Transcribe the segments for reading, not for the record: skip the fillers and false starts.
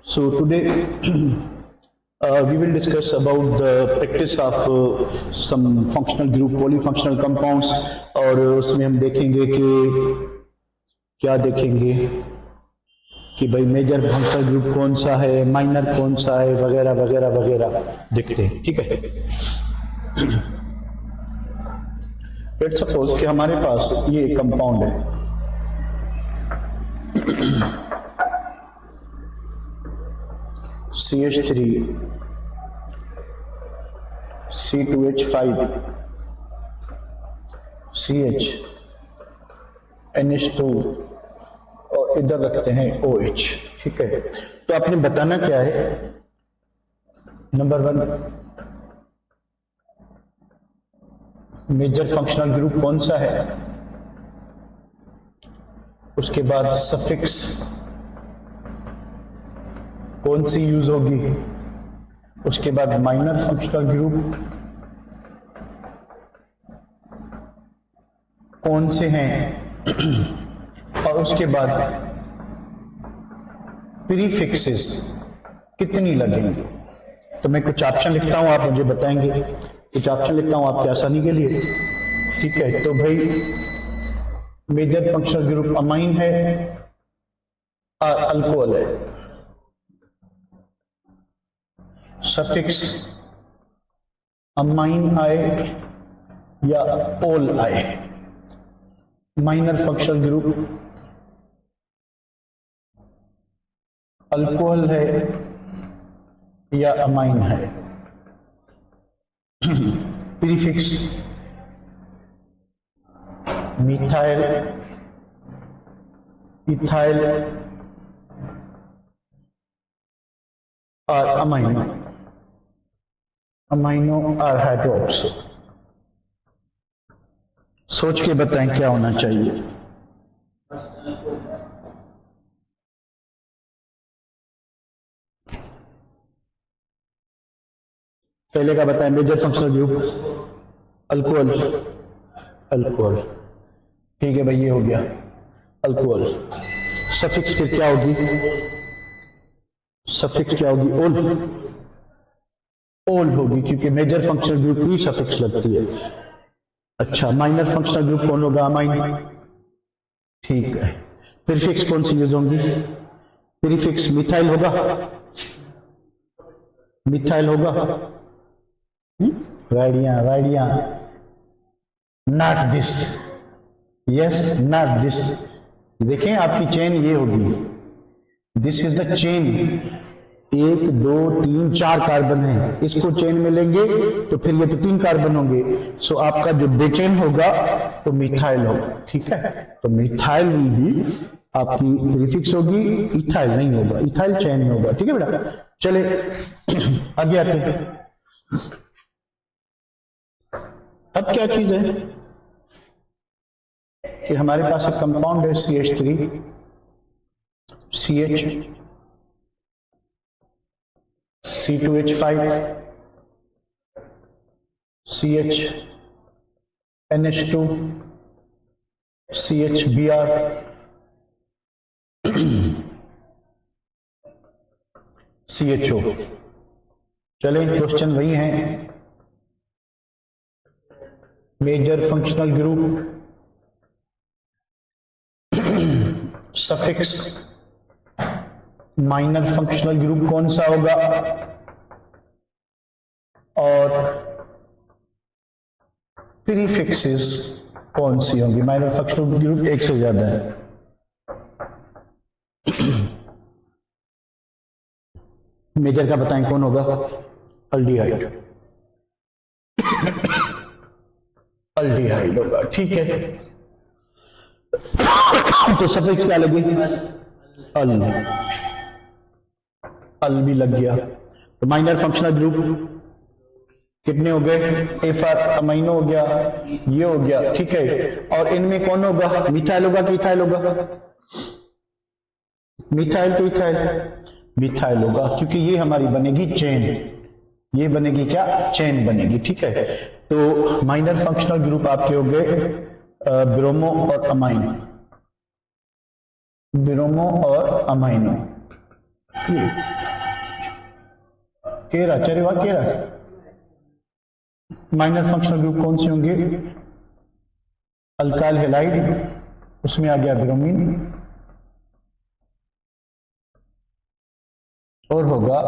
So today we will discuss about the practice of some functional group, polyfunctional compounds, और उसमें हम देखेंगे कि क्या देखेंगे कि भाई मेजर फंक्शनल ग्रुप कौन सा है, माइनर कौन सा है, वगैरह वगैरह वगैरह देखते हैं। ठीक है। लेट्स सपोज कि हमारे पास ये एक कंपाउंड है, CH3 C2H5 CH NH2 और इधर रखते हैं OH। ठीक है। तो आपने बताना क्या है, नंबर 1 मेजर फंक्शनल ग्रुप कौन सा है, उसके बाद सफिक्स कौन सी यूज होगी, उसके बाद माइनर फंक्शनल ग्रुप कौन से हैं, और उसके बाद प्रीफिक्सेस कितनी लगेंगे। तो मैं कुछ ऑप्शन लिखता हूं, आप मुझे बताएंगे। कुछ ऑप्शन लिखता हूं आपके आसानी के लिए। ठीक है। तो भाई मेजर फंक्शनल ग्रुप अमाइन है और अल्कोहल है। सफिक्स अमाइन आए या ओल आए। माइनर फंक्शनल ग्रुप अल्कोहल है या अमाइन है। प्रीफिक्स मिथाइल, इथाइल और अमाइनो, अमाइनो और हाइड्रोक्सो। सोच के बताएं क्या होना चाहिए। पहले का बताएं, major functional group alcohol, alcohol. ठीक है भाई, ये हो गया अल्कोहल। सफिक्स फिर क्या होगी, सफिक्स क्या होगी, ओल, ओल होगी, क्योंकि मेजर फंक्शनल ग्रुप की सफिक्स लगती है। अच्छा, माइनर फंक्शनल ग्रुप कौन होगा, अमाइन। ठीक है। प्रीफिक्स कौन सी यूज होंगी, प्रीफिक्स मिथाइल होगा, मिथाइल होगा। वाइडिया वाइडिया, not this, yes not this. देखें आपकी चेन ये होगी, this is the chain. 1 2 3 4 carbon है, इसको चेन में लेंगे तो फिर ये तो 3 कार्बन होंगे। सो आपका जो बेचेन होगा तो मिथाइल होगा। ठीक है। तो मिथाइल विल भी आपकी प्रीफिक्स होगी, इथाइल नहीं होगा, इथाइल चेन में होगा। ठीक है बेटा। चले आगे आते हैं। अब क्या चीज है कि हमारे पास एक कंपाउंड है CH3 CH C2H5 CH NH2 CHBr CHO। चलें, क्वेश्चन वही हैं, major functional group, suffix, minor functional group कौन सा होगा, और प्रीफिक्सेस कौन सी होंगी। माइनर फंक्शनल ग्रुप एक से ज्यादा है। मेजर का बताएं कौन होगा, अल्डिहाइड, अल्डिहाइड होगा। ठीक है। तो सफिक्स क्या लगी, अल, अल भी लग गया। तो माइनर फंक्शनल ग्रुप कितने हो गए, एफर अमीनो हो गया, ये हो गया। ठीक है। और इनमें कौन होगा, मिथाइल होगा कि इथाइल होगा, मिथाइल तो इथाइल, मिथाइल होगा, क्योंकि ये हमारी बनेगी चेन, ये बनेगी क्या, चेन बनेगी। ठीक है। तो माइनर फंक्शनल ग्रुप आपके हो गए ब्रोमो और अमाइनो, ब्रोमो और अमाइनो। केरा, चरे वाह केरा। माइनर फंक्शनल ग्रुप कौन से होंगे? अल्काइल हैलाइड, उसमें आ गया ब्रोमीन, और होगा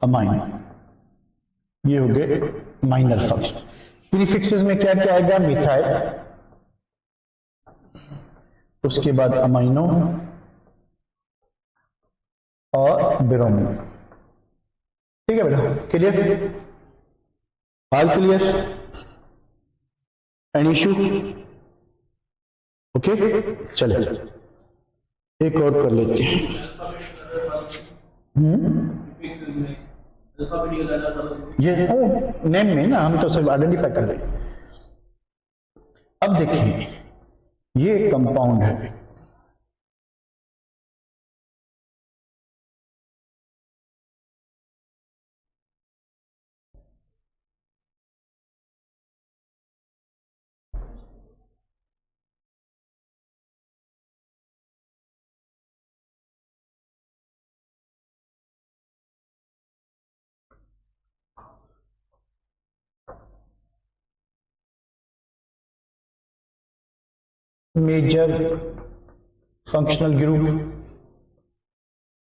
अमाइन। ये हो गए माइनर फंक्शन। प्रीफिक्सेस में क्या क्या आएगा? मिथाइल, उसके बाद अमाइनो और ब्रोमीन। ठीक है बेटा, clear? All clear? Any issue? Okay, चले एक और कर लेते हैं। ये नेम में ना, हम तो सिर्फ आइडेंटिफाई कर रहे हैं। अब देखिए, ये एक कंपाउंड है, major functional group.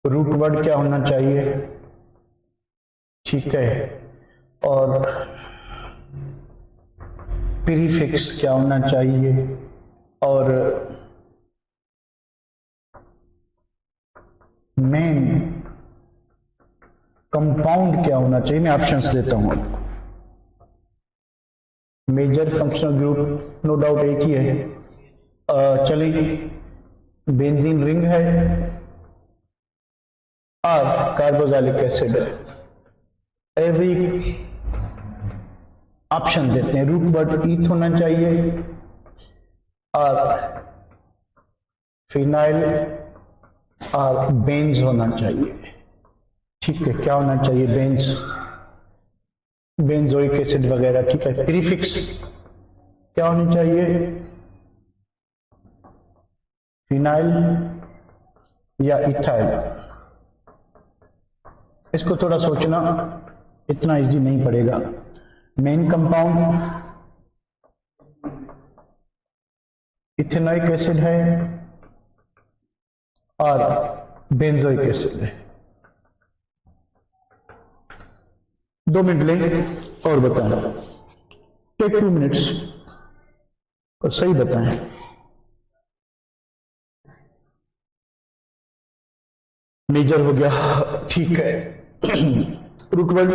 Root word क्या होना चाहिए? ठीक है, और प्रीफिक्स क्या होना चाहिए, और मेन कंपाउंड क्या होना चाहिए? मैं ऑप्शंस देता हूं आपको। Major functional group no doubt एक ही है। चलिए, बेंजीन रिंग है और कार्बोक्सिलिक एसिड है। एवरी ऑप्शन देते हैं। रूट वर्ड ईथ होना चाहिए, और फिनाइल और बेंज होना चाहिए। ठीक है, क्या होना चाहिए? बेंज, बेंजोइक एसिड वगैरह। ठीक है, प्रीफिक्स क्या होनी चाहिए? फिनाइल या इथाइल। इसको थोड़ा सोचना, इतना इजी नहीं पड़ेगा। मेन कंपाउंड इथेनोइक एसिड है और बेंजोइक एसिड है। 2 मिनट लेंगे और बताएं। टेक 2 मिनट्स और सही बताएं। मेजर हो गया, ठीक है। Root word,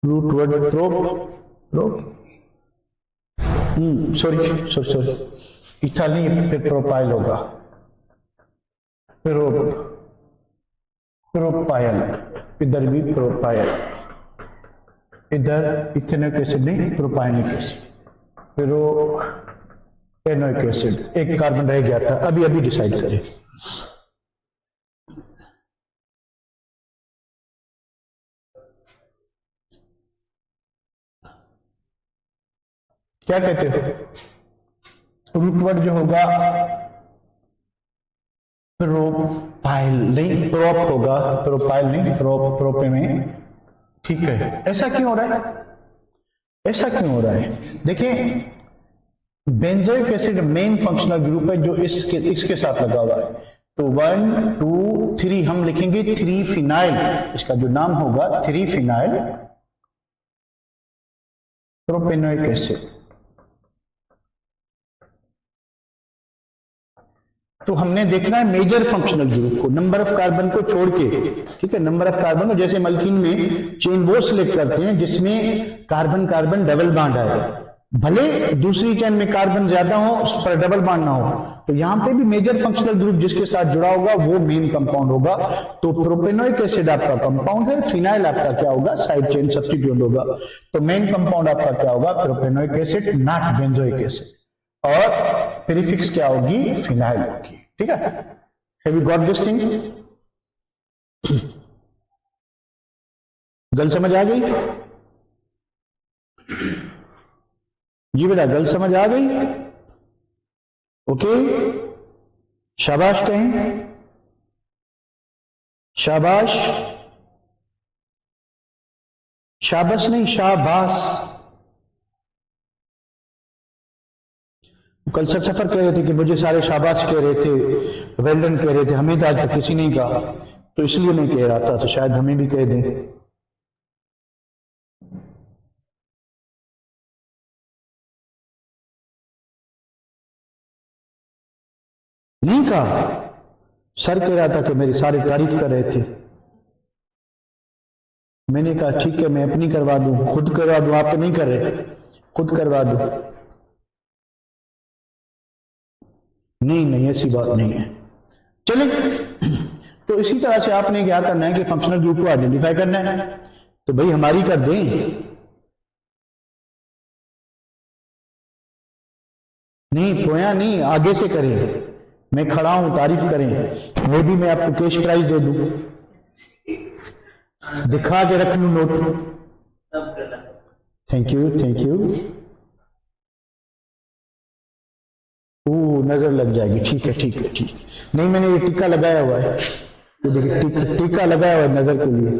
root word prop, sorry ethyl नहीं, फिर प्रोपाइल होगा, प्रोपाइल, इधर भी प्रोपाइल, इधर इथेनोइक एसिड नहीं, प्रोपाइनिक एसिड, प्रोपेनोइक एसिड। एक कार्बन रह गया था, अभी डिसाइड करें। क्या कहते हो? रूट वर्ड जो होगा प्रोपाइल नहीं, प्रोप होगा, प्रोपाइल नहीं, प्रोपे में। ठीक है, ऐसा क्यों हो रहा है? ऐसा क्यों हो रहा है? देखिए, benzoic acid main functional group है जो इसके साथ लगा हुआ है। तो 1 2 3 हम लिखेंगे 3 फिनाइल। इसका जो नाम होगा 3 फिनाइल प्रोपेनोइक एसिड। तो हमने देखना है मेजर फंक्शनल ग्रुप को, नंबर ऑफ कार्बन को छोड़ के। ठीक है, नंबर ऑफ कार्बन को, जैसे मल्किन में चेन वो सिलेक्ट करते हैं जिसमें कार्बन कार्बन डबल बॉन्ड आए, भले दूसरी चेन में कार्बन ज्यादा हो उस पर डबल बॉन्ड ना हो। तो यहां पे भी मेजर फंक्शनल ग्रुप जिसके साथ जुड़ा होगा वो मेन कंपाउंड होगा। तो प्रोपेनोइक एसिड आपका कंपाउंड है, फिनाइल आपका क्या होगा? साइड चेन सब्स्टिट्यूट होगा। तो मेन कंपाउंड आपका क्या होगा? Propanoic acid, not benzoic acid. और प्रीफिक्स क्या होगी? फिनाइल होगी। ठीक है, have you got this thing? गल समझ आ गई? जी बेटा, गल समझ आ गई? ओके, शाबाश कहें, शाबाश, शाबाश नहीं शाबाश। कल सर सफर कह रहे थे कि मुझे सारे शाबाश कह रहे थे, वेल्डन कह रहे थे, हमें तो आज तक किसी नहीं कहा, तो इसलिए मैं कह रहा था, तो शायद हमें भी कह दें। नहीं कहा, सर कह रहा था कि मेरी सारी तारीफ कर रहे थे। मैंने कहा ठीक है, मैं अपनी करवा दूं, खुद करवा दूं, आप तो नहीं कर रहे, खुद करवा दूं। नहीं नहीं, ऐसी बात नहीं है। चलिए, तो इसी तरह से आपने क्या करना है कि फंक्शनल ग्रुप को आइडेंटिफाई करना है, तो भाई हमारी कर दें। नहीं पोया नहीं, आगे से करें, मैं खड़ा हूं, तारीफ करें, वो भी मैं आपको कैश प्राइज दे दूं, दिखा के रख लूं note. Thank you thank you. नजर लग जाएगी, ठीक है ठीक है ठीक। नहीं मैंने ये टीका लगाया हुआ है, तो देखिए टीका लगाया हुआ है नजर के लिए।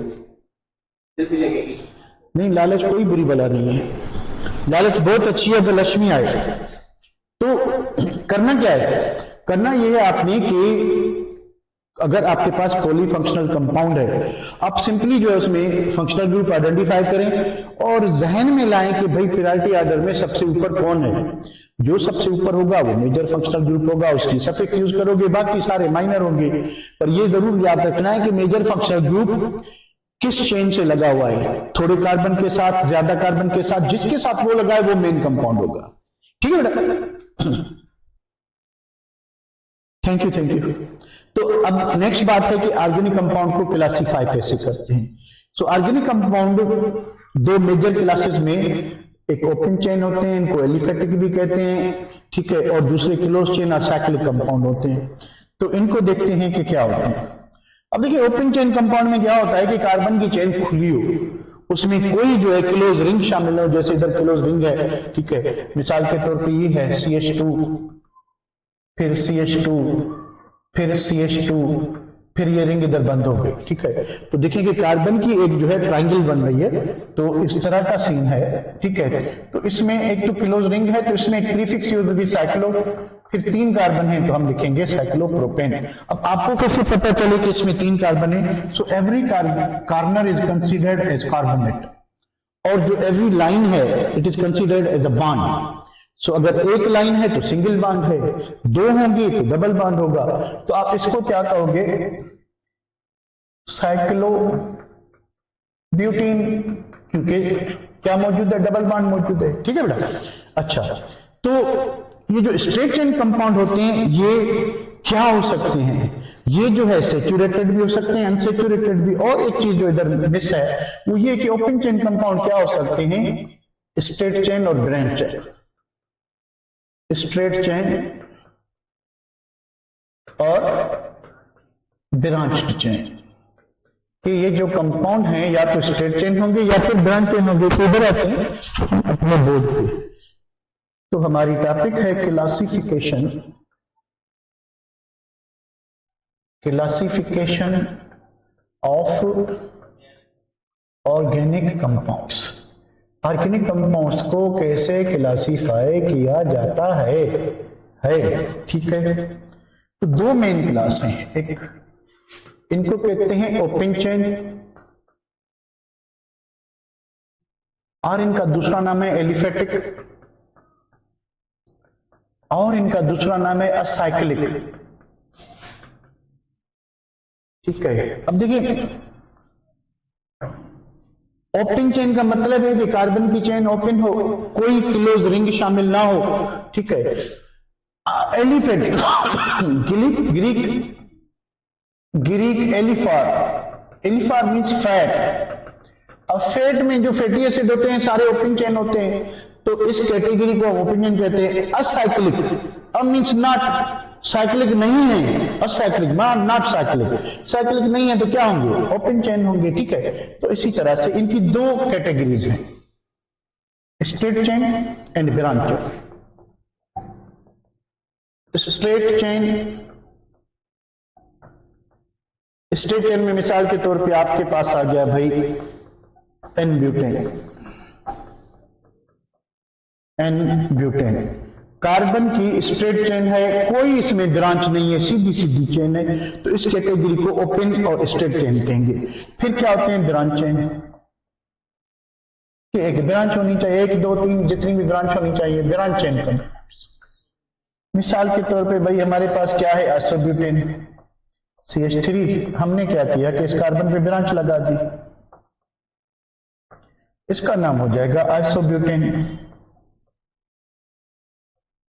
नहीं लालच कोई बुरी बला नहीं है, लालच बहुत अच्छी है, अगर लक्ष्मी आए। तो करना क्या है, करना यह है आपने कि अगर आपके पास पॉली फंक्शनल कंपाउंड है, आप सिंपली जो है उसमें फंक्शनल ग्रुप आइडेंटिफाई करें और जहन में लाएं कि भाई प्रायोरिटी ऑर्डर में सबसे ऊपर कौन है। जो सबसे ऊपर होगा वो मेजर फंक्शनल ग्रुप होगा, उसकी सफिक्स यूज करोगे, बाकी सारे माइनर होंगे। पर ये जरूर याद रखना है कि मेजर फंक्शनल ग्रुप किस चेन से लगा हुआ है, थोड़े कार्बन के साथ, ज्यादा कार्बन के साथ, जिसके साथ वो लगा है वो मेन कंपाउंड होगा। ठीक है बेटा, थैंक यू थैंक यू। तो अब नेक्स्ट बात है कि ऑर्गेनिक कंपाउंड को क्लासिफाई कैसे करते हैं। सो ऑर्गेनिक कंपाउंड दो मेजर क्लासेस में, एक ओपन चेन होते हैं, इनको एलिफेटिक भी कहते हैं, ठीक है, और दूसरे क्लोज चेन और साइक्लिक कंपाउंड होते हैं। तो इनको देखते हैं कि क्या होते हैं। अब देखिए ओपन चेन कंपाउंड में क्या होता है कि कार्बन की चेन खुली हो, उसमें कोई जो है क्लोज रिंग शामिल हो, जैसे इधर क्लोज रिंग है, ठीक है, मिसाल के तौर पे ये है CH2, फिर CH2, फिर CH2, फिर ये रिंग इधर बंद हो गई, ठीक है। तो देखिए कि कार्बन की एक जो है ट्रायंगल बन रही है, तो इस तरह का सीन है, ठीक है। तो इसमें एक तो क्लोज रिंग है, तो इसमें एक प्रीफिक्स यूज होगी साइक्लो, फिर 3 कार्बन है तो हम लिखेंगे साइक्लोप्रोपेन। अब आपको कैसे पता चले कि इसमें 3 कार्बन है? So every carbon is considered as carbonate, और जो एवरी लाइन है it is considered as a bond. So अगर एक लाइन है तो सिंगल बॉन्ड है, 2 होंगी तो डबल बॉन्ड होगा। तो आप इसको क्या कहोगे? साइक्लो ब्यूटीन, क्योंकि क्या मौजूद है? डबल बॉन्ड मौजूद है, ठीक है बेटा। अच्छा, तो ये जो स्ट्रेट चेन कंपाउंड होते हैं ये क्या हो सकते हैं? ये जो है सेचुरेटेड भी हो सकते हैं, अनसेचुरेटेड भी। और एक चीज जो इधर मिस है वो ये कि ओपन चेन कंपाउंड क्या हो सकते हैं? स्ट्रेट चेन और ब्रांच चेन। स्ट्रेट चेन और ब्रांच्ड चेन, कि ये जो कंपाउंड है या तो स्ट्रेट चेन होंगे या फिर ब्रांच चेन होंगे। तो इधर आते हैं अपने बोर्ड पे, तो हमारी टॉपिक है classification, classification of organic compounds. Organic compounds को कैसे क्लासिफाई किया जाता है, ठीक है। तो 2 मेन क्लास हैं, एक इनको कहते हैं ओपन चेन, और इनका दूसरा नाम है एलिफेटिक, और इनका दूसरा नाम है असाइक्लिक, ठीक है। अब देखिए ओपन चेन का मतलब है कि कार्बन की चेन ओपन हो, कोई क्लोज रिंग शामिल ना हो, ठीक है। Aliphatic greek aleiphar, aleiphar means fat. अब फैट में जो फैटी एसिड होते हैं सारे ओपन चेन होते हैं, तो इस कैटेगरी को ओपन चेन कहते हैं। असाइक्लिक, अब मींस नॉट साइक्लिक नहीं है, असाइक्लिक नॉट साइक्लिक, साइक्लिक नहीं है तो क्या होंगे? ओपन चेन होंगे, ठीक है। तो इसी तरह से इनकी 2 कैटेगरीज हैं, straight chain and branch chain. Straight chain, straight chain में मिसाल के तौर पे आपके पास आ गया भाई n butane, n butane carbon की स्ट्रेट चेन है, कोई इसमें ब्रांच नहीं है, सीधी सीधी चेन है, तो इस कैटेगरी को ओपन और स्ट्रेट चेन कहेंगे। फिर क्या होते हैं ब्रांच चेन, कि एक ब्रांच होनी चाहिए, 1 2 3 जितनी भी ब्रांच होनी चाहिए, ब्रांच चेन का। मिसाल के तौर पे भाई हमारे पास क्या है आइसोब्यूटेन CH3, हमने क्या किया कि इस कार्बन पे ब्रांच लगा दी, इसका नाम हो जाएगा आइसोब्यूटेन।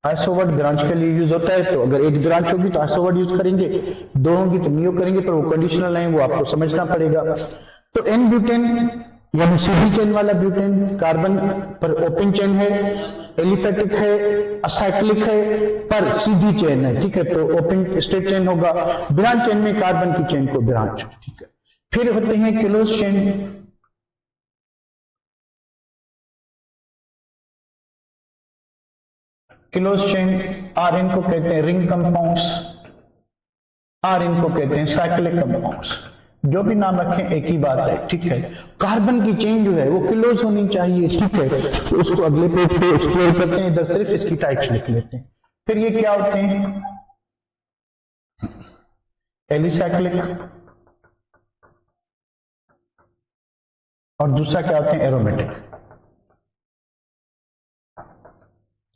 आइसोवर्ड ब्रांच के लिए यूज होता है, तो अगर एक ब्रांच होगी तो आइसोवर्ड यूज करेंगे, 2 होंगी तो नियो करेंगे, पर वो कंडीशनल है, वो आपको समझना पड़ेगा। तो एन ब्यूटेन यानी सीधी चेन वाला ब्यूटेन कार्बन पर ओपन चेन है, एलिफेटिक है, असाइक्लिक है, पर सीधी चेन है, ठीक है, तो ओपन स्ट्रेट चेन होगा। ब्रांच चेन में कार्बन की चेन को ब्रांच, ठीक है। फिर होते हैं close chain, close chain are इनको कहते हैं रिंग कंपाउंड्स, आर इनको कहते हैं साइक्लिक कंपाउंड्स, जो भी नाम रखें एक ही बात है, ठीक है। कार्बन की चेन जो है वो क्लोज होनी चाहिए, ठीक है, तो उसको अगले पेज पे एक्सप्लोर करते हैं, इधर सिर्फ इसकी टाइप्स लिख लेते हैं। फिर ये क्या होते हैं एलिसाइक्लिक, और दूसरा क्या होते हैं एरोमेटिक,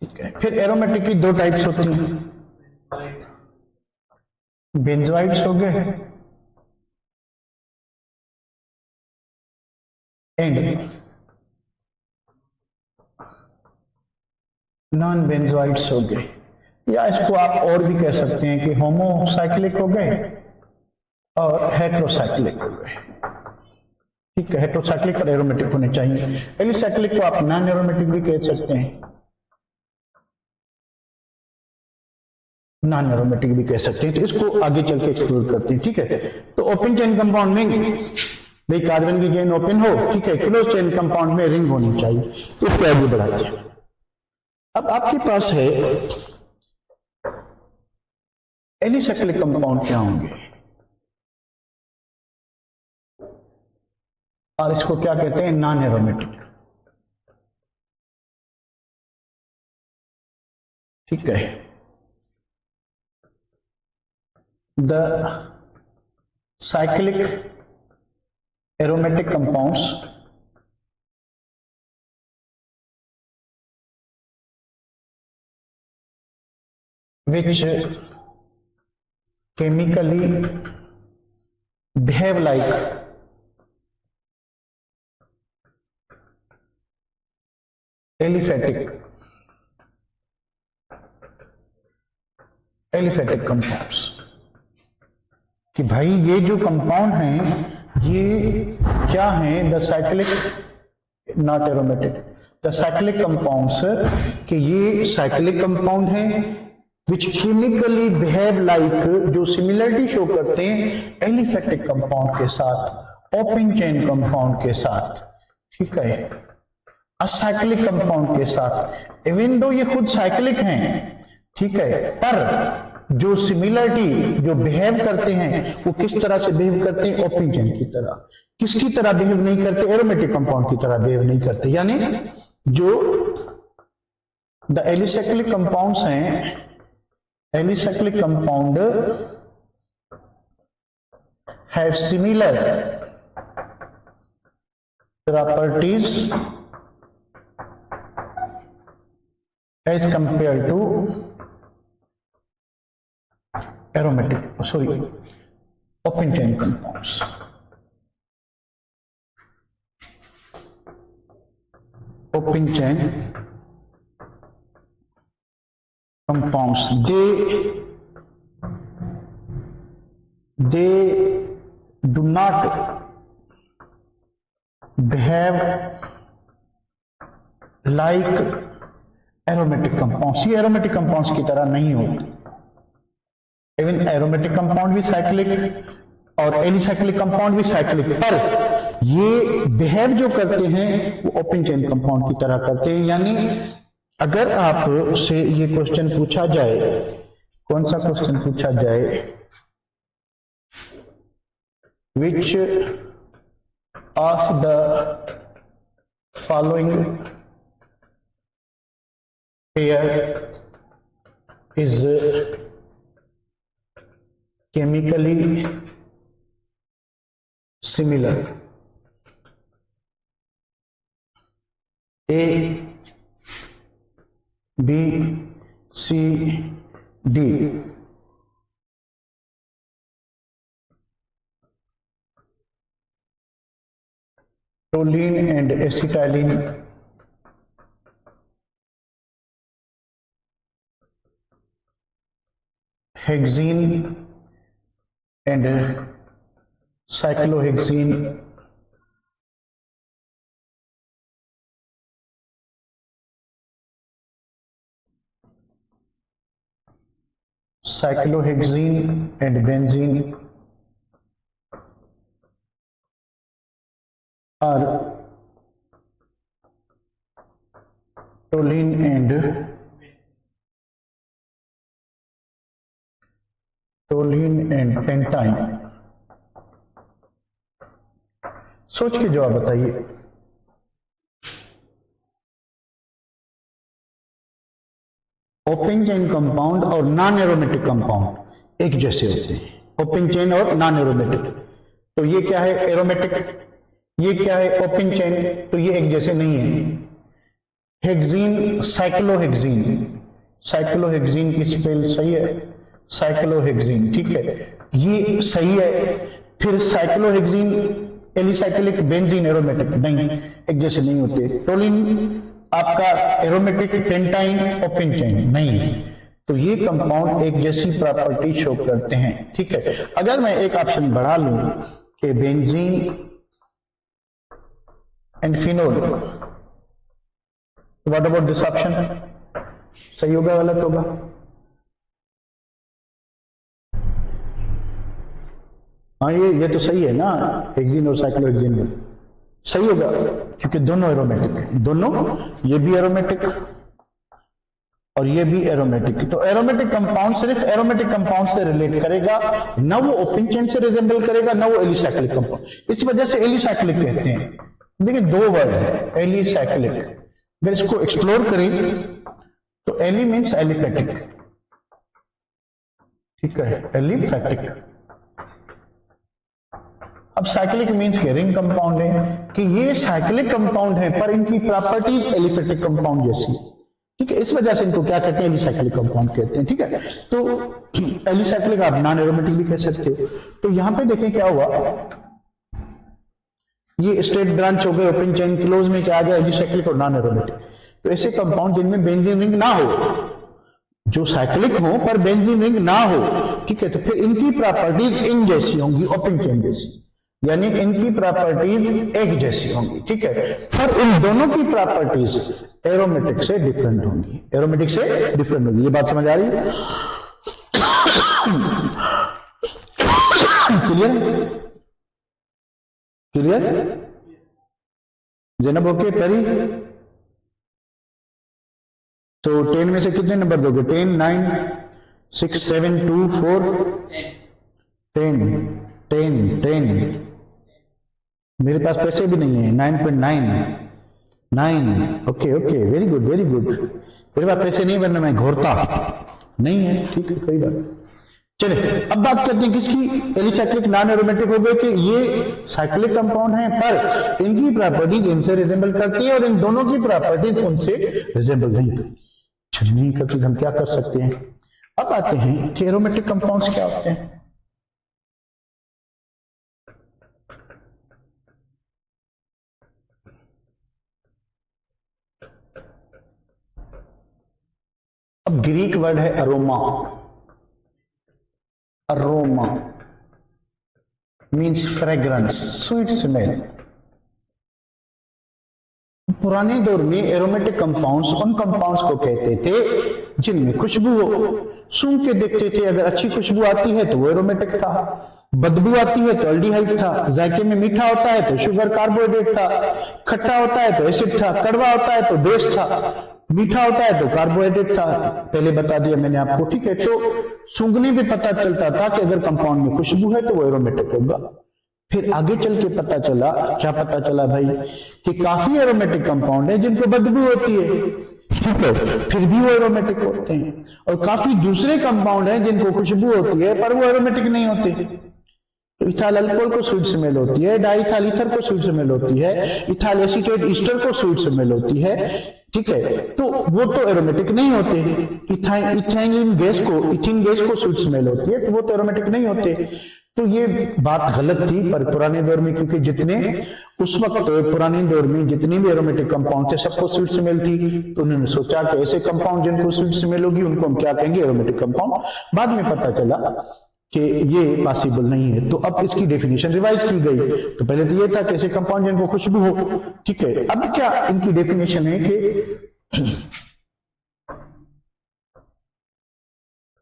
ठीक है। फिर एरोमेटिक की 2 टाइप्स होती हैं, बेंजोइड्स हो गए एंड नॉन बेंजोइड्स हो गए, या इसको आप और भी कह सकते हैं कि होमोसाइक्लिक हो गए और हेट्रोसाइक्लिक हो गए, ठीक है। हेट्रोसाइक्लिक और एरोमेटिक होने चाहिए। एलिसाइक्लिक को आप नॉन एरोमेटिक भी कह सकते हैं, नॉन एरोमेटिक भी कह सकते हैं, तो इसको आगे चल के एक्सप्लोर करते हैं, ठीक है। तो ओपन चेन कंपाउंड में भाई कार्बन की चेन ओपन हो, ठीक है, क्लोज चेन कंपाउंड में रिंग होनी चाहिए, तो इसको आगे बढ़ाते हैं। अब आपके पास है एलिसाइक्लिक कंपाउंड क्या होंगे, और इसको क्या कहते हैं नॉन एरोमेटिक, ठीक है। The cyclic aromatic compounds which chemically behave like aliphatic compounds, कि भाई ये जो कंपाउंड हैं ये क्या हैं, the cyclic not aromatic, the cyclic compounds, कि ये साइक्लिक कंपाउंड हैं विच केमिकली बिहेव लाइक, जो सिमिलरिटी शो करते हैं एलिफेटिक कंपाउंड के साथ, ओपन चेन कंपाउंड के साथ, ठीक है, असाइक्लिक कंपाउंड के साथ, इवन दो ये खुद साइक्लिक हैं, ठीक है, पर जो सिमिलरिटी जो बिहेव करते हैं वो किस तरह से बिहेव करते हैं, ओपन चेन की तरह। किसकी तरह बिहेव नहीं करते, एरोमेटिक कंपाउंड की तरह बिहेव नहीं करते, यानी जो द एलिसाइक्लिक कंपाउंड्स हैं, alicyclic compound have similar properties as compared to open chain compounds. Open chain compounds, they do not behave like aromatic compounds, ये एरोमेटिक कंपाउंड्स की तरह नहीं होते। इवन एरोमेटिक कंपाउंड भी साइक्लिक और एलिसाइक्लिक कंपाउंड भी cyclic, पर ये बिहेव जो करते हैं वो ओपन चेन कंपाउंड की तरह करते हैं। यानी अगर आप से ये क्वेश्चन पूछा जाए, कौन सा क्वेश्चन पूछा जाए, which of the following pair is chemically similar? A, B, C, D. Toluene and acetylene, hexene and cyclohexene, cyclohexene and benzene are toluene and pentyne. सोच के जवाब बताइए। ओपन चेन कंपाउंड और नॉन एरोमेटिक कंपाउंड एक जैसे होते हैं, open chain और नॉन एरोमेटिक। तो ये क्या है? एरोमेटिक। ये क्या है? Open chain. तो ये एक जैसे नहीं है। हेक्सीन, साइक्लोहेक्सीन, साइक्लोहेक्सीन की स्पेल सही है, साइक्लोहेक्सीन, ठीक है, ये सही है। फिर साइक्लोहेक्सीन, एलिसाइक्लिक, बेंजीन एरोमेटिक, नहीं, एक जैसे नहीं होते। टोलिन आपका एरोमेटिक, पेंटाइन ओपन चेन नहीं है। तो ये कंपाउंड एक जैसी प्रॉपर्टी शो करते हैं, ठीक है। अगर मैं एक ऑप्शन बढ़ा लूं कि benzene and phenol, what about this option? सही होगा, गलत होगा? हाँ, ये तो सही है ना, हेक्सीन और साइक्लोहेक्सीन में सही होगा, क्योंकि दोनों एरोमेटिक है, दोनों, ये भी एरोमेटिक और ये भी एरोमेटिक। तो एरोमेटिक कंपाउंड सिर्फ एरोमेटिक कंपाउंड से रिलेट करेगा, ना वो ओपन चेन से रिजेंबल करेगा, ना वो एलिसाइक्लिक कंपाउंड। इस वजह से एलिसाइक्लिक कहते हैं। देखिए, दो वर्ड है एलिसाइक्लिक। अगर इसको एक्सप्लोर करें तो एली मीन्स एलिफेटिक, ठीक है, एलिफेटिक। अब साइक्लिक मीन्स के रिंग कंपाउंड है, कि ये साइक्लिक कंपाउंड है पर इनकी प्रॉपर्टीज एलिफेटिक कंपाउंड जैसी, ठीक है। इस वजह से इनको क्या कहते हैं? एलिसाइक्लिक कंपाउंड कहते हैं, ठीक है। तो एलिसाइक्लिक आप नॉन एरोमेटिक भी कह सकते हो। तो यहां पे देखें क्या हुआ, ये स्टेट ब्रांच हो गए, ओपन चेन, क्लोज में क्या आ गया? एलिसाइक्लिक और नॉन एरोमेटिक। तो ऐसे कंपाउंड जिनमें बेंजीन रिंग ना हो, जो साइक्लिक हो पर बेंजीन रिंग ना हो, ठीक है, तो फिर इनकी प्रॉपर्टीज इन जैसी होंगी, ओपन चेन जैसी, यानी इनकी प्रॉपर्टीज एक जैसी होंगी, ठीक है। पर इन दोनों की प्रॉपर्टीज एरोमेटिक से डिफरेंट होंगी, एरोमेटिक से डिफरेंट होंगी। ये बात समझ आ रही है? क्लियर? क्लियर? जैनब ओके? परी? तो 10 में से कितने नंबर दोगे? 10, 9, 6, 7, 2, 4, 10, 10, 10। मेरे पास पैसे भी नहीं है। 9.9, 9। Okay okay, very good very good. मेरे पास पैसे नहीं, वरना मैं घोरता नहीं है, ठीक है, कोई बात। चले, अब बात करते हैं किसकी? एलिसाइक्लिक नॉन एरोमेटिक हो गए कि ये साइक्लिक कंपाउंड है पर इनकी प्रॉपर्टीज इनसे रिजेंबल करती है और इन दोनों की प्रॉपर्टीज उनसे रिजेंबल नहीं करती, नहीं करती। हम क्या कर सकते हैं? अब आते हैं कि एरोमेटिक कंपाउंड्स क्या होते हैं। अब ग्रीक वर्ड है aroma. Aroma means fragrance, sweet smell. पुराने दौर में एरोमेटिक कंपाउंड्स उन कंपाउंड्स को कहते थे जिनमें खुशबू हो। सूंघ के देखते थे, अगर अच्छी खुशबू आती है तो वो एरोमेटिक था, बदबू आती है तो अल्डिहाइड था, जायके में मीठा होता है तो शुगर कार्बोहाइड्रेट था, खट्टा होता है तो एसिड था, कड़वा होता है तो बेस था, मीठा होता है तो कार्बोहाइड्रेट था। पहले बता दिया मैंने आपको, ठीक है। तो सूंघने में पता चलता था कि अगर कंपाउंड में खुशबू है तो वो एरोमेटिक होगा। फिर आगे चल के पता चला, क्या पता चला भाई, कि काफी एरोमेटिक कंपाउंड है जिनको बदबू होती है, ठीक है, फिर भी वो एरोमेटिक होते हैं, और काफी दूसरे कंपाउंड हैं जिनको खुशबू होती है पर वो एरोमेटिक नहीं होते। तो इथाइल अल्कोहल को स्वीट स्मेल होती है, डाइथाइल ईथर को स्वीट स्मेल होती है, इथाइल एसीटेट ईस्टर को स्वीट स्मेल होती है, ठीक है, तो वो तो एरोमेटिक नहीं होते। इथाइलिन गैस को, इथिन गैस को स्वीट स्मेल होती है, तो वो तो एरोमेटिक नहीं होते। तो ये बात गलत थी, पर पुराने दौर में, क्योंकि जितने उस वक्त पुराने दौर में जितने भी एरोमेटिक कंपाउंड थे सबको स्वीट स्मेल थी, तो उन्होंने सोचा कि ऐसे कंपाउंड जिनको स्वीट स्मेल होगी उनको हम क्या कहेंगे, एरोमेटिक कंपाउंड। बाद में पता चला कि ये पॉसिबल नहीं है, तो अब इसकी डेफिनेशन रिवाइज की गई। तो पहले तो ये था कि ऐसे कंपाउंड जिनको खुशबू हो, ठीक है, अब क्या इनकी डेफिनेशन है कि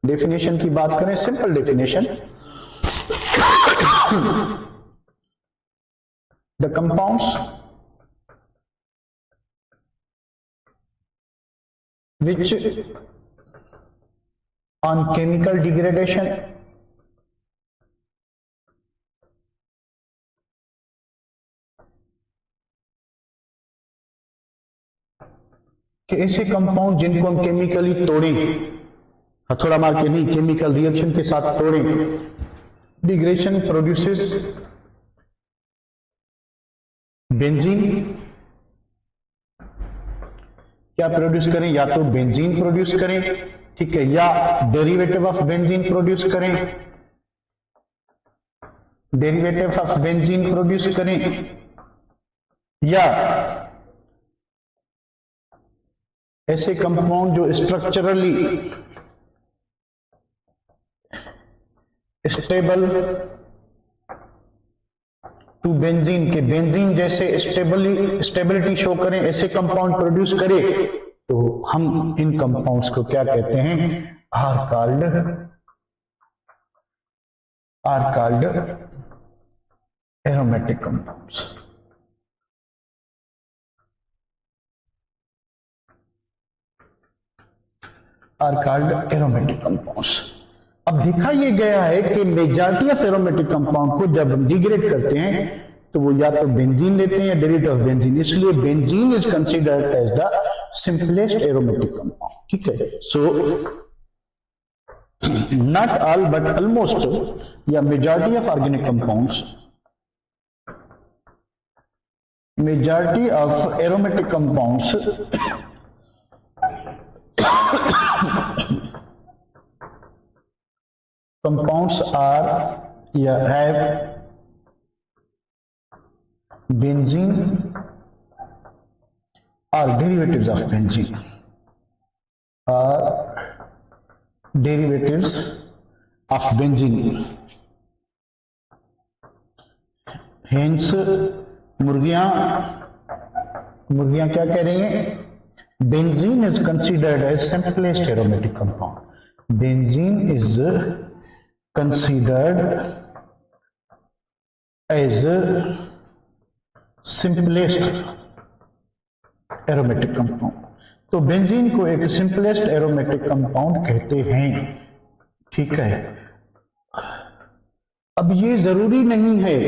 डेफिनेशन की बात करें, simple definition, the compounds which on chemical degradation कि ऐसे कंपाउंड जिनको हम केमिकली तोड़ें, हथौड़ा मार के नहीं, केमिकल रिएक्शन के साथ तोड़ें, डिग्रेडेशन प्रोड्यूसेस बेंजीन, क्या प्रोड्यूस करें, या तो बेंजीन प्रोड्यूस करें, ठीक है, या डेरिवेटिव ऑफ बेंजीन प्रोड्यूस करें, डेरिवेटिव ऑफ बेंजीन प्रोड्यूस करें, या ऐसे कंपाउंड जो स्ट्रक्चरली स्टेबल टू बेंजीन, के बेंजीन जैसे स्टेबिलिटी शो करें, ऐसे कंपाउंड प्रोड्यूस करे, तो हम इन कंपाउंड्स को क्या कहते हैं, are called aromatic compounds. Are called aromatic compounds. अब देखा यह गया है कि मेजॉरिटी ऑफ एरोमेटिक कंपाउंड को जब हम डिग्रेड करते हैं तो वो या तो बेंजीन लेते हैं या डेरिवेटिव ऑफ बेंजीन, इसलिए benzene is considered as the simplest aromatic compound, ठीक है। So not all but almost या majority of organic compounds, majority of aromatic compounds compounds are have benzene or derivatives of benzene or derivatives of benzene, hence मुर्गियां क्या कह रही हैं, benzene is considered as simplest aromatic compound. Benzene is considered as simplest aromatic compound. तो benzene को एक simplest aromatic compound कहते हैं, ठीक है। अब ये जरूरी नहीं है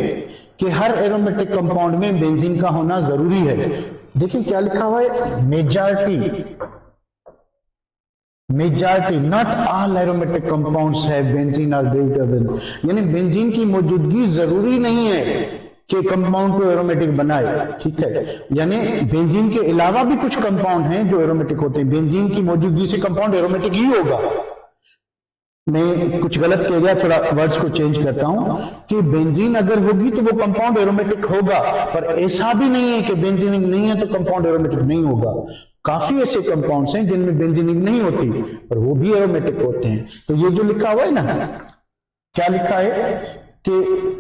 कि हर एरोमेटिक कंपाउंड में बेंजीन का होना जरूरी है। देखिए क्या लिखा हुआ है, majority not all aromatic compounds है बेंजीन और डेरिवेटिव, यानी बेंजीन की मौजूदगी जरूरी नहीं है कि कंपाउंड को एरोमेटिक बनाए, ठीक है। यानी बेंजीन के अलावा भी कुछ कंपाउंड हैं जो एरोमेटिक होते हैं, बेंजीन की मौजूदगी से कंपाउंड एरोमेटिक ही होगा। मैं कुछ गलत कह गया, थोड़ा वर्ड्स को चेंज करता हूं कि बेंजीन अगर होगी तो वो कंपाउंड एरोमेटिक होगा, पर ऐसा भी नहीं है कि बेंजीन नहीं है तो कंपाउंड एरोमेटिक नहीं होगा। काफी ऐसे कंपाउंड्स हैं जिनमें बेंजीनिंग नहीं होती पर वो भी एरोमेटिक होते हैं। तो ये जो लिखा हुआ है ना, क्या लिखा है कि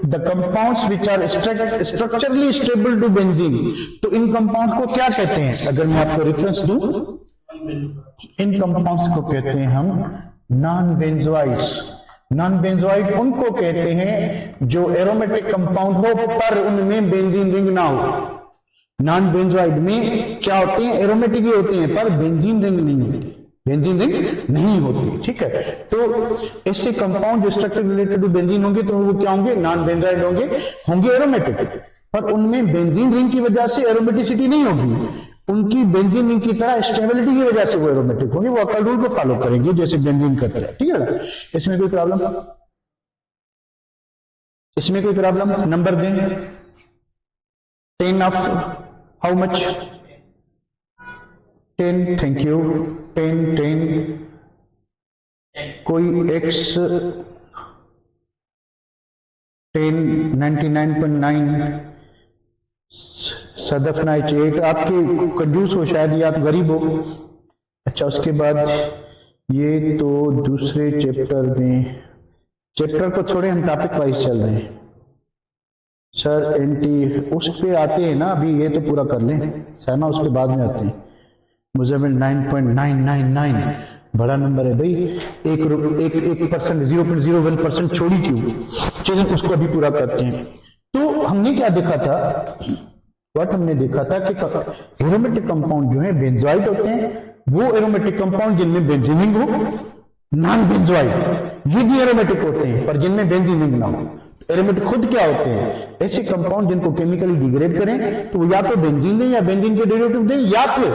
the compounds which are structurally stable to benzene, तो इन कंपाउंड्स को क्या कहते हैं, अगर मैं आपको रेफरेंस दूं, इन कंपाउंड्स को कहते हैं हम नॉन बेंजोइड्स। नॉन बेंजोइड उनको कहते हैं जो एरोमेटिक कंपाउंड हो पर उनमें बेंजीन रिंग ना हो। नॉन बेंजोइड में क्या होते हैं, एरोमेटिक ही होते हैं पर बेंजीन रिंग नहीं होती, बेंजीन रिंग नहीं होती। ठीक है, तो ऐसे कंपाउंड जो स्ट्रक्चर रिलेटेड टू बेंजीन होंगे तो वो क्या होंगे, नॉन बेंजाइड होंगे एरोमेटिक, पर उनमें बेंजीन रिंग की वजह से एरोमेटिसिटी नहीं होगी, उनकी बेंजीन रिंग की तरह स्टेबिलिटी की वजह से वो एरोमेटिक होंगे, वो अकल रूल को फॉलो करेंगे जैसे बेंजीन करते हैं। ठीक है ना, इसमें कोई प्रॉब्लम, इसमें कोई प्रॉब्लम? नंबर दें, 10 of how much? 10, thank you, 10, कोई x 10, 99.9, सदफनाइच 8, आपके कंजूस हो शायद या आप गरीब हो। अच्छा, उसके बाद ये तो दूसरे चैप्टर में, चैप्टर को छोड़े हम टॉपिक वाइज चल रहे हैं सर। एंटी उस पे आते हैं ना, अभी ये तो पूरा कर लें, सहमा उसके बाद में आते हैं। मुजम्मिल 9.999 बड़ा नंबर है भाई, 1% 0.01% छोड़ी क्यों, चलिए उसको अभी पूरा करते हैं। तो हमने क्या देखा था, व्हाट हमने देखा था कि एरोमेटिक कंपाउंड जो है बेंजोइड होते हैं, वो एरोमेटिक कंपाउंड जिनमें बेंजीनिंग हो, नॉन बेंजोइड ये भी एरोमेटिक होते हैं पर जिनमें बेंजीनिंग ना हो। एरोमेटिक खुद क्या होते हैं, ऐसे कंपाउंड जिनको केमिकली डिग्रेड करें तो या तो बेंजीन दें या बेंजीन के डेरिवेटिव दें, या फिर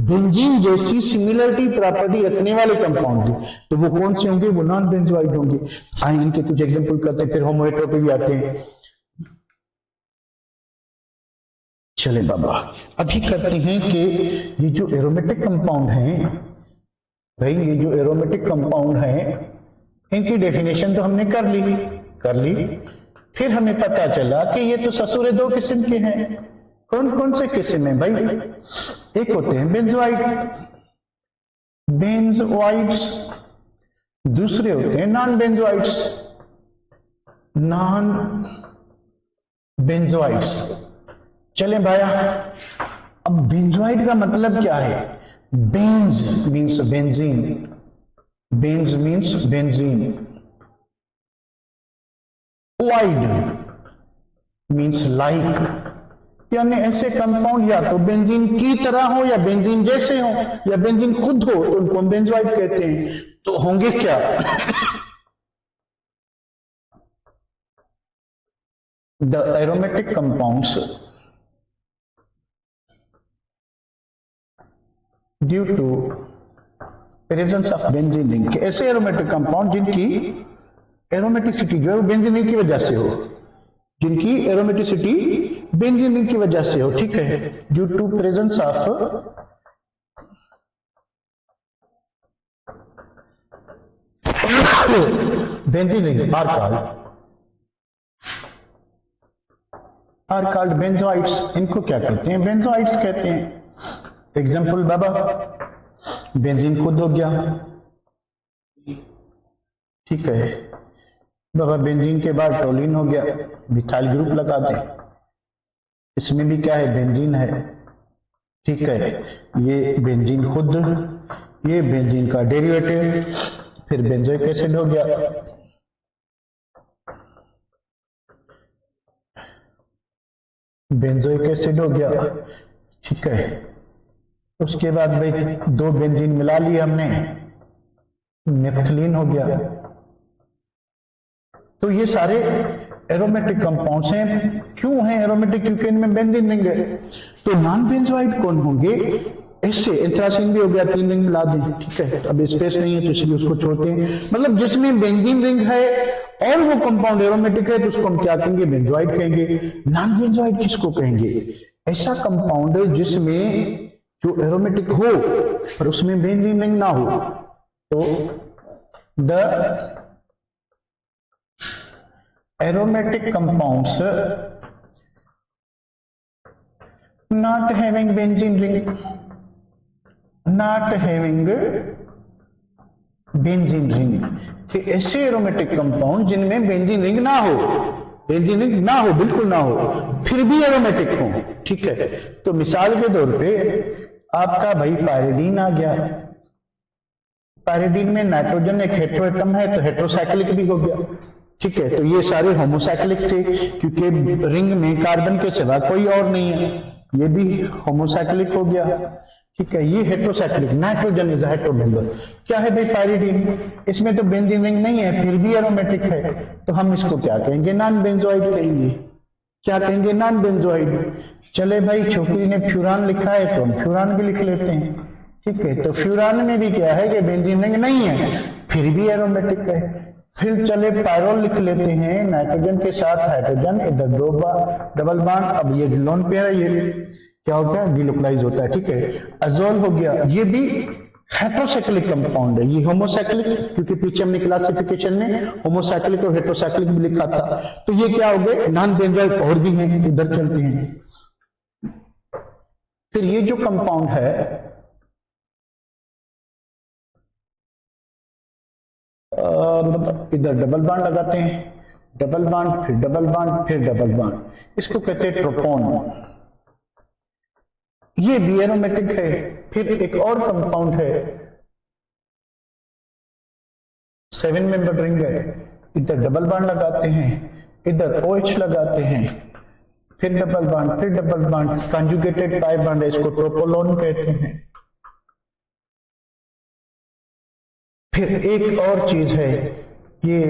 बेंजीन जैसी सिमिलरिटी प्रॉपर्टी रखने वाले कंपाउंड दें। तो वो कौन से होंगे, वो नॉन बेंजोइड होंगे। आइए इनके कुछ एग्जांपल करते हैं, फिर होमोएट्रोपी भी आते हैं। चले बाबा, अभी करते हैं कि ये जो एरोमेटिक कंपाउंड हैं भाई, ये जो एरोमेटिक कंपाउंड हैं इनकी डेफिनेशन तो हमने कर ली, फिर हमें पता चला कि ये तो ससुरे दो किस्म के हैं। कौन कौन से किस्म है भाई? एक होते हैं बेंजोइड्स, दूसरे होते हैं नॉन बेंजोइड्स। चले भाया, अब बेंजोइड का मतलब क्या है? Benz means benzene, wide means like, यानी ऐसे कंपाउंड या तो बेंजीन की तरह हो या बेंजीन जैसे हो या बेंजीन खुद हो, तो उनको बेंजोइड कहते हैं। तो होंगे क्या? The aromatic compounds due to presence of benzene ring, ऐसे एरोमेटिक कंपाउंड जिनकी एरोमेटिसिटी जो है वो बेंजीन रिंग की वजह से हो, जिनकी एरोमेटिसिटी बेंजीन रिंग की वजह से हो। ठीक है, due to presence of benzene ring are called benzoids. इनको क्या कहते हैं? बेंजोइड्स कहते हैं। एग्जाम्पल बाबा, बेंजीन खुद हो गया, ठीक है बाबा, बेंजीन के बाद टोलिन हो गया, मिथाइल ग्रुप लगा दें, इसमें भी क्या है, बेंजीन है। ठीक है, ये बेंजीन खुद, ये बेंजीन का डेरिवेटिव, फिर बेंजोइक एसिड हो गया, ठीक है। उसके बाद भाई दो बेंजीन मिला लिए हमने, नेफ्थलीन हो गया। तो ये सारे एरोमेटिक कंपाउंड्स हैं। क्यों हैं एरोमेटिक? क्योंकि इनमें बेंजीन रिंग है। तो नॉन बेंजोइड कौन होंगे? ऐसे एंथ्रासीन भी हो गया, 3 रिंग मिला दें, ठीक है। अब स्पेस नहीं है तो इसलिए उसको छोड़ते हैं। मतलब जिसमें बेंजीन रिंग है और वो कंपाउंड एरोमेटिक है तो उसको हम क्या कहेंगे? बेंजोइड कहेंगे। नॉन बेंजोइड किसको कहेंगे? ऐसा कंपाउंड जिसमें जो एरोमेटिक हो पर उसमें बेंजीन रिंग ना हो। तो the aromatic compounds not having benzene ring, कि ऐसे एरोमेटिक कंपाउंड जिनमें बेंजीन रिंग ना हो, बिल्कुल ना हो, फिर भी एरोमेटिक हो, ठीक है। तो मिसाल के तौर पे आपका भाई पायरिडीन आ गया। पायरिडीन में नाइट्रोजन एक हेटेरोएटम है तो हेटेरोसाइक्लिक भी हो गया, ठीक है। तो ये सारे होमोसाइक्लिक थे क्योंकि रिंग में कार्बन के सिवा कोई और नहीं है, ये भी होमोसाइक्लिक हो गया। ठीक है, ये हेटेरोसाइक्लिक, नाइट्रोजन इज हेटेरोमेंबर। क्या है भाई पायरिडीन, इसमें तो बेंजीन रिंग नहीं है फिर भी एरोमेटिक है, तो हम इसको क्या कहेंगे, नॉन बेंजोइड कहेंगे। क्या कहेंगे, नॉन बेंजोइड। चले भाई छोकरी ने फ्यूरान लिखा है तो हम फ्यूरान भी लिख लेते हैं। ठीक है, तो फ्यूरान में भी क्या है कि बेंजीन रिंग नहीं है फिर भी एरोमेटिक है। फिर चले पायरोल लिख लेते हैं, नाइट्रोजन के साथ हाइड्रोजन, इधर दो डबल बॉन्ड, अब ये लोन पेयर है, ये क्या हो गया, डिलोकलाइज होता है। ठीक है, अजोल हो गया, ये भी हेटेरोसाइक्लिक कंपाउंड है, ये होमोसाइक्लिक, क्योंकि पीछे हमने क्लासिफिकेशन में होमोसाइक्लिक और हेटेरोसाइक्लिक भी लिखा था। तो ये क्या हो गए, नॉन बेंजोइड और भी हैं, इधर चलते हैं। फिर ये जो कंपाउंड है इधर डबल बॉन्ड लगाते हैं, डबल बॉन्ड फिर डबल बॉन्ड फिर डबल बॉन्ड, इसको कहते हैं ट्रोपोन। ये भी एरोमेटिक है। फिर एक और कंपाउंड है, 7 मेंबर रिंग है, इधर डबल बॉन्ड लगाते हैं, इधर OH लगाते हैं, फिर डबल बॉन्ड फिर double bond, conjugated pi bond है, इसको ट्रोपोलोन कहते हैं। फिर एक और चीज है, ये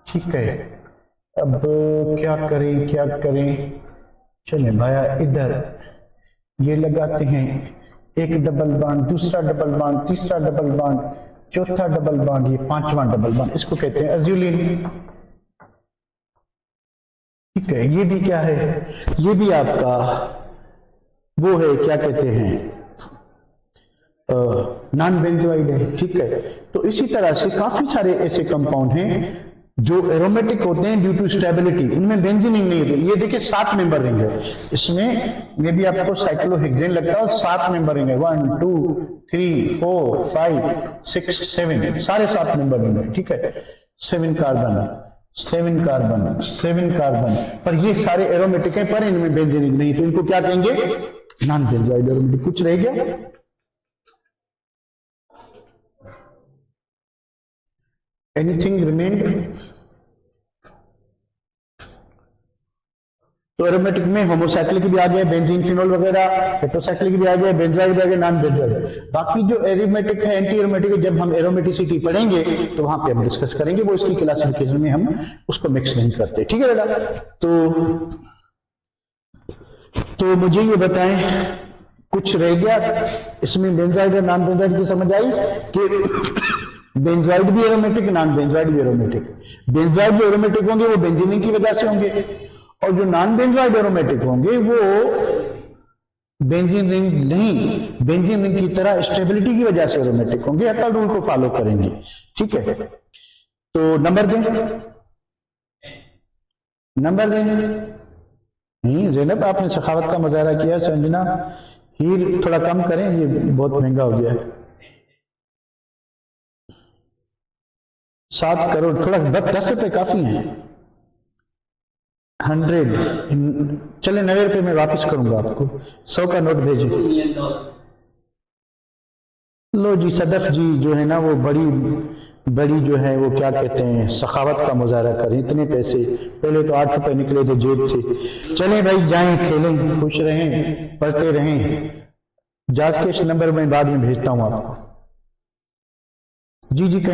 ठीक है। अब क्या करें, चले भाया, इधर ये लगाते हैं, एक डबल बॉन्ड, दूसरा डबल बॉन्ड, तीसरा डबल बॉन्ड, चौथा डबल बॉन्ड, ये पांचवा डबल बॉन्ड, इसको कहते हैं एज़्यूलिन। ठीक है, ये भी क्या है, ये भी आपका वो है, क्या कहते हैं, नॉन बेंजोइड है। ठीक है, तो इसी तरह से काफी सारे ऐसे कंपाउंड हैं जो एरोमेटिक होते हैं ड्यू टू स्टेबिलिटी, इनमें बेंजीन रिंग नहीं होती। ये देखिए 7 मेंबर रिंग है, इसमें मे भी आपको साइक्लोहेक्सेन लगता है, 7 मेंबर रिंग है, 1 2 3 4 5 6 7, सारे 7 मेंबर रिंग है। ठीक है, 7 कार्बन 7 कार्बन 7 कार्बन, पर ये सारे एरोमेटिक हैं, पर इनमें बेंजीन रिंग नहीं, तो इनको क्या कहेंगे, नॉन बेंजोइड एरोमेटिक। कुछ रह गया, एनीथिंग रिमेन्ड? तो एरोमेटिक में होमोसाइक्लिक भी आ गया, बेंजीन फिनोल वगैरह, हेटेरोसाइक्लिक भी आ गया, बेंजोइड भी आ गया, नॉन बेंजोइड। बाकी जो एरोमेटिक है, एंटी एरोमेटिक है, जब हम एरोमेटिसिटी पढ़ेंगे तो वहां पे हम डिस्कस करेंगे, वो इसकी क्लासिफिकेशन में हम उसको मिक्स नहीं करते। ठीक है बेटा, तो मुझे ये बताएं, कुछ रह गया इसमें, बेंजोइड और नॉन बेंजोइड की समझ आई कि बेंजोइड भी एरोमेटिक, नॉन बेंजोइड भी एरोमेटिक। बेंजोइड जो एरोमेटिक होंगे वो बेंजीन की वजह से होंगे, और जो नॉन बेंजोइड एरोमेटिक होंगे वो बेंजीन रिंग नहीं, बेंजीन रिंग की तरह स्टेबिलिटी की वजह से एरोमेटिक होंगे, अकल रूल को फॉलो करेंगे। ठीक है, तो नंबर दें, नंबर दें। नहीं ज़ैनब, आपने सखावत का मुजाहरा किया, संजना हीर थोड़ा कम करें, ये बहुत महंगा हो गया है। 7 करोड़, थोड़ा 10 रुपए काफी हैं। 100, चले 90 रुपए में वापस करूंगा आपको, 100 का नोट भेजिए। लो जी, सदफ जी जो है ना, वो बड़ी जो है, वो क्या कहते हैं, सखावत का मुजाहरा करें, इतने पैसे, पहले तो 8 रुपए निकले थे जेब से। चलें भाई, जाएं, खेलें, खुश रहें, पढ़ते रहें। जाज के नंबर मैं बाद में भेजता हूं आपको। जी जी।